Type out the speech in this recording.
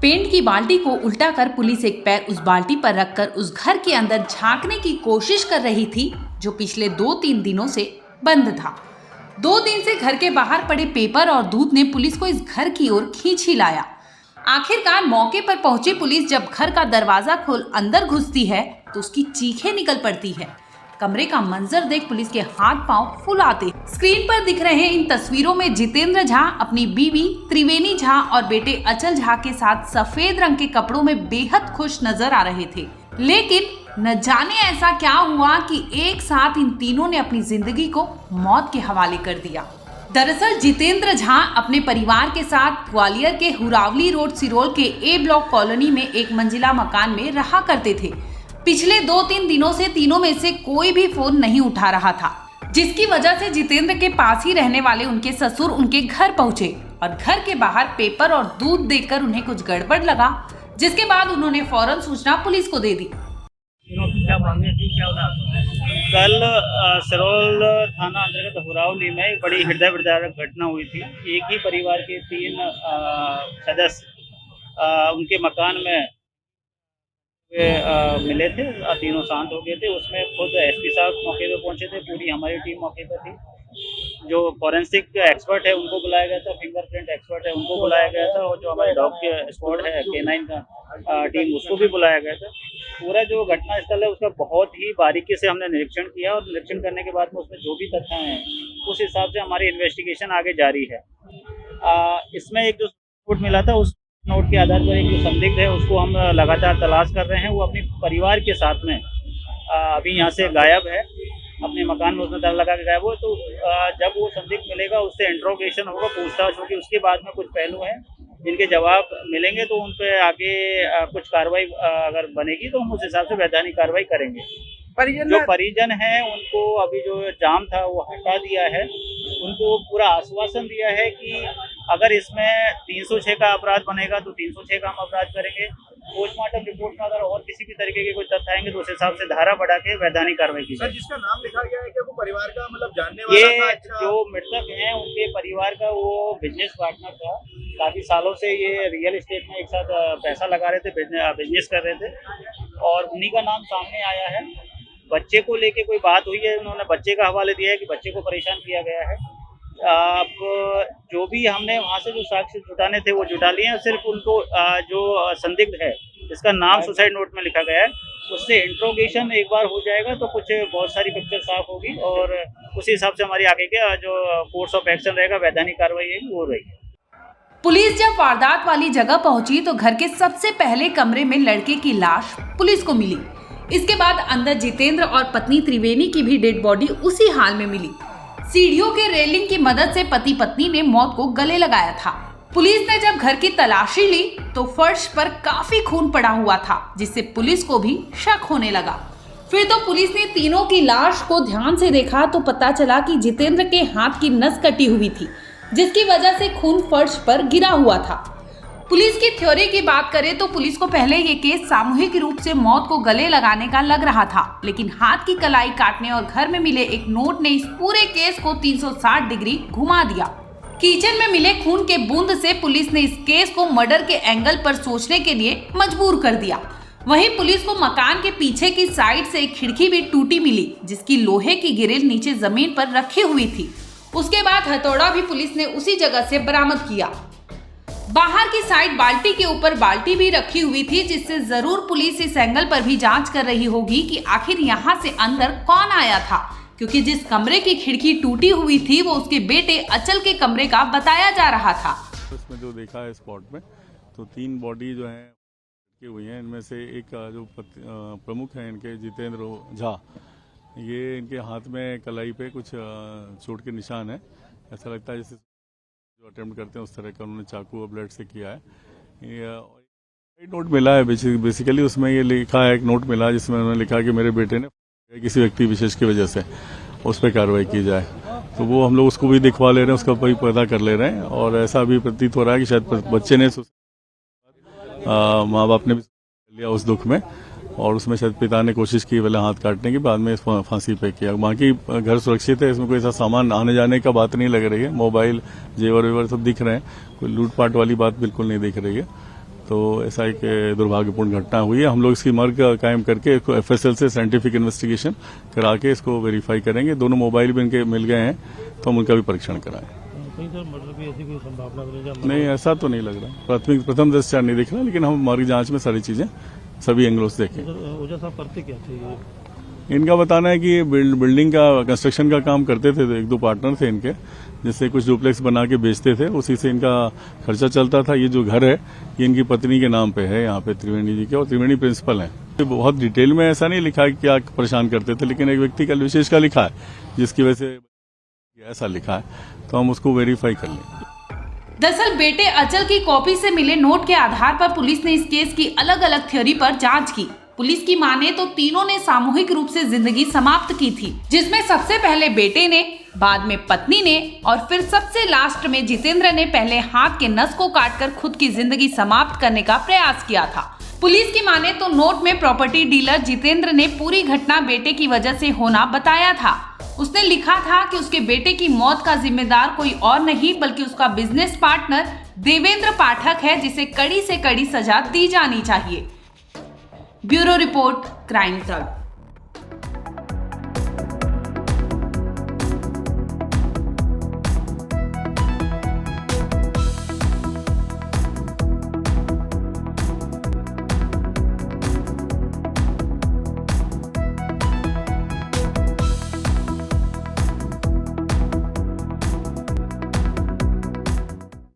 Paint की बाल्टी को उल्टा कर पुलिस एक पैर उस बाल्टी पर रखकर उस घर के अंदर झांकने की कोशिश कर रही थी जो पिछले 2-3 दिनों से बंद था। 2 दिन से घर के बाहर पड़े पेपर और दूध ने पुलिस को इस घर की ओर खींच ही लाया। आखिरकार मौके पर पहुंची पुलिस जब घर का दरवाजा खोल अंदर घुसती है तो उसकी चीखें निकल पड़ती है। कमरे का मंजर देख पुलिस के हाथ पांव फुलाते। स्क्रीन पर दिख रहे इन तस्वीरों में जितेंद्र झा अपनी बीवी त्रिवेणी झा और बेटे अचल झा के साथ सफेद रंग के कपड़ों में बेहद खुश नजर आ रहे थे। लेकिन न जाने ऐसा क्या हुआ कि एक साथ इन तीनों ने अपनी जिंदगी को मौत के हवाले कर दिया। दरअसल जितेंद्र झा अपने परिवार के साथ ग्वालियर के हुरावली रोड सिरोल के ए ब्लॉक कॉलोनी में एक मंजिला मकान में रहा करते थे। पिछले 2-3 दिनों से तीनों में से कोई भी फोन नहीं उठा रहा था, जिसकी वजह से जितेंद्र के पास ही रहने वाले उनके ससुर उनके घर पहुंचे और घर के बाहर पेपर और दूध देखकर उन्हें कुछ गड़बड़ लगा, जिसके बाद उन्होंने फौरन सूचना पुलिस को दे दी। कल सिरोल थाना अंतर्गत हुरावली में एक बड़ी हृदय विदारक घटना हुई थी। एक ही परिवार के 3 सदस्य उनके मकान में मिले थे। तीनों शांत हो गए थे। उसमें खुद एसपी साहब मौके पे पहुंचे थे, पूरी हमारी टीम मौके पर थी। जो फॉरेंसिक एक्सपर्ट है उनको बुलाया गया था, फिंगरप्रिंट एक्सपर्ट है उनको बुलाया गया था, और जो हमारे डॉग के स्क्वाड है K9 का टीम उसको भी बुलाया गया था। पूरा जो घटना स्थल है उसका बहुत ही बारीकी से हमने निरीक्षण किया और निरीक्षण करने के बाद में उसमें जो भी तथ्य हैं उस हिसाब से हमारी इन्वेस्टिगेशन आगे जारी है। इसमें एक जो नोट मिला था उस नोट के आधार पर एक जो संदिग्ध है उसको हम लगातार तलाश कर रहे हैं। वो अपने परिवार के साथ में अभी यहाँ से गायब है, अपने मकान में उसने ताला लगा के गायब हुआ। तो जब वो संदिग्ध मिलेगा उससे इंट्रोगेशन होगा, पूछताछ होगी, उसके बाद में कुछ पहलू हैं जिनके जवाब मिलेंगे तो उन पर आगे कुछ कार्रवाई अगर बनेगी तो हम उस हिसाब से वैधानिक कार्रवाई करेंगे। जो परिजन हैं उनको अभी जो जाम था वो हटा दिया है। उनको पूरा आश्वासन दिया है कि अगर इसमें 306 का अपराध बनेगा तो 306 का हम अपराध करेंगे। पोस्टमार्टम रिपोर्ट में अगर और किसी भी तरीके के कोई तथ्य आएंगे तो उस हिसाब से धारा बढ़ा के वैधानिक कार्रवाई की जाएगी। जिसका नाम लिखा गया है कि वो परिवार का मतलब जानने वाला था। ये जो मृतक हैं उनके परिवार का वो बिजनेस पार्टनर था। काफी सालों से ये रियल एस्टेट में एक साथ पैसा लगा रहे थे, बिजनेस कर रहे थे और उन्हीं का नाम सामने आया है। बच्चे को लेके कोई बात हुई है, उन्होंने बच्चे का हवाले दिया है कि बच्चे को परेशान किया गया है। अब जो भी हमने वहाँ से जो साक्ष्य जुटाने थे वो जुटा लिए हैं। सिर्फ उनको जो संदिग्ध है जिसका नाम सुसाइड नोट में लिखा गया है उससे इंट्रोगेशन एक बार हो जाएगा तो कुछ बहुत सारी पिक्चर साफ होगी और उसी हिसाब से हमारी आगे के जो कोर्स ऑफ एक्शन रहेगा, वैधानिक कार्रवाई है वो रहेगी। पुलिस जब वारदात वाली जगह पहुंची तो घर के सबसे पहले कमरे में लड़के की लाश पुलिस को मिली। इसके बाद अंदर जितेंद्र और पत्नी त्रिवेणी की भी डेड बॉडी उसी हाल में मिली। सीढ़ियों के रेलिंग की मदद से पति पत्नी ने मौत को गले लगाया था। पुलिस ने जब घर की तलाशी ली तो फर्श पर काफी खून पड़ा हुआ था, जिससे पुलिस को भी शक होने लगा। फिर तो पुलिस ने तीनों की लाश को ध्यान से देखा तो पता चला कि जितेंद्र के हाथ की नस कटी हुई थी, जिसकी वजह से खून फर्श पर गिरा हुआ था। पुलिस की थ्योरी की बात करें तो पुलिस को पहले ये केस सामूहिक रूप से मौत को गले लगाने का लग रहा था, लेकिन हाथ की कलाई काटने और घर में मिले एक नोट ने इस पूरे केस को 360 डिग्री घुमा दिया। किचन में मिले खून के बूंद से पुलिस ने इस केस को मर्डर के एंगल पर सोचने के लिए मजबूर कर दिया। वहीं पुलिस को मकान के पीछे की साइड से एक खिड़की भी टूटी मिली, जिसकी लोहे की ग्रिल नीचे जमीन पर रखी हुई थी। उसके बाद हथौड़ा भी पुलिस ने उसी जगह से बरामद किया। बाहर की साइड बाल्टी के ऊपर बाल्टी भी रखी हुई थी, जिससे जरूर पुलिस इस एंगल पर भी जांच कर रही होगी कि आखिर यहाँ से अंदर कौन आया था, क्योंकि जिस कमरे की खिड़की टूटी हुई थी वो उसके बेटे अचल के कमरे का बताया जा रहा था। इसमें जो देखा है स्पॉट में तो 3 बॉडी जो है की हुई है। इनमें से एक जो प्रमुख है इनके जितेंद्र झा, ये इनके हाथ में कलाई पे कुछ चोट के निशान है। ऐसा लगता है जैसे जो अटेम्प्ट करते हैं उस तरह का उन्होंने चाकू और ब्लेड से किया है। एक नोट मिला है बेसिकली, उसमें ये लिखा है, एक नोट मिला जिसमें उन्होंने लिखा कि मेरे बेटे ने किसी व्यक्ति विशेष की वजह से उस पर कार्रवाई की जाए। तो वो हम लोग उसको भी दिखवा ले रहे हैं, उसका भी पता कर ले रहे हैं और ऐसा भी प्रतीत हो रहा है कि शायद बच्चे ने माँ बाप ने भी लिया उस दुख में और उसमें शायद पिता ने कोशिश की पहले हाथ काटने की, बाद में फांसी पे किया। बाकी घर सुरक्षित है, इसमें कोई ऐसा सामान आने जाने का बात नहीं लग रही है। मोबाइल, जेवर वेवर सब दिख रहे हैं, कोई लूटपाट वाली बात बिल्कुल नहीं दिख रही है। तो ऐसा एक दुर्भाग्यपूर्ण घटना हुई है। हम लोग इसकी मर्ग कायम करके इसको FSL से साइंटिफिक इन्वेस्टिगेशन करा के इसको वेरीफाई करेंगे। दोनों मोबाइल भी इनके मिल गए हैं, तो हम उनका भी परीक्षण कराएं। कहीं सर मर्डर की ऐसी कोई संभावना नहीं, ऐसा तो नहीं लग रहा। प्रथम दृष्टया नहीं दिख रहा, लेकिन हम हमारी जांच में सारी चीजें सभी एंगलों से देखें। ओझा साहब करते क्या थे ये? इनका बताना है कि ये बिल्डिंग का कंस्ट्रक्शन का काम करते थे, 1-2 पार्टनर थे इनके, जिससे कुछ डुप्लेक्स बना के बेचते थे, उसी से इनका खर्चा चलता था। ये जो घर है ये इनकी पत्नी के नाम पे है, यहाँ पे त्रिवेणी जी के, और त्रिवेणी प्रिंसिपल हैं। बहुत डिटेल में ऐसा नहीं लिखा है कि क्या परेशान करते थे, लेकिन एक व्यक्ति का विशेष का लिखा है, जिसकी वजह से ऐसा लिखा है, तो हम उसको वेरीफाई कर लें। दरअसल बेटे अचल की कॉपी से मिले नोट के आधार पर पुलिस ने इस केस की अलग अलग थ्योरी पर जांच की। पुलिस की माने तो तीनों ने सामूहिक रूप से जिंदगी समाप्त की थी, जिसमें सबसे पहले बेटे ने, बाद में पत्नी ने और फिर सबसे लास्ट में जितेंद्र ने पहले हाथ के नस को काटकर खुद की जिंदगी समाप्त करने का प्रयास किया था। पुलिस की माने तो नोट में प्रॉपर्टी डीलर जितेंद्र ने पूरी घटना बेटे की वजह से होना बताया था। उसने लिखा था कि उसके बेटे की मौत का जिम्मेदार कोई और नहीं बल्कि उसका बिजनेस पार्टनर देवेंद्र पाठक है, जिसे कड़ी से कड़ी सजा दी जानी चाहिए। ब्यूरो रिपोर्ट, क्राइम तक।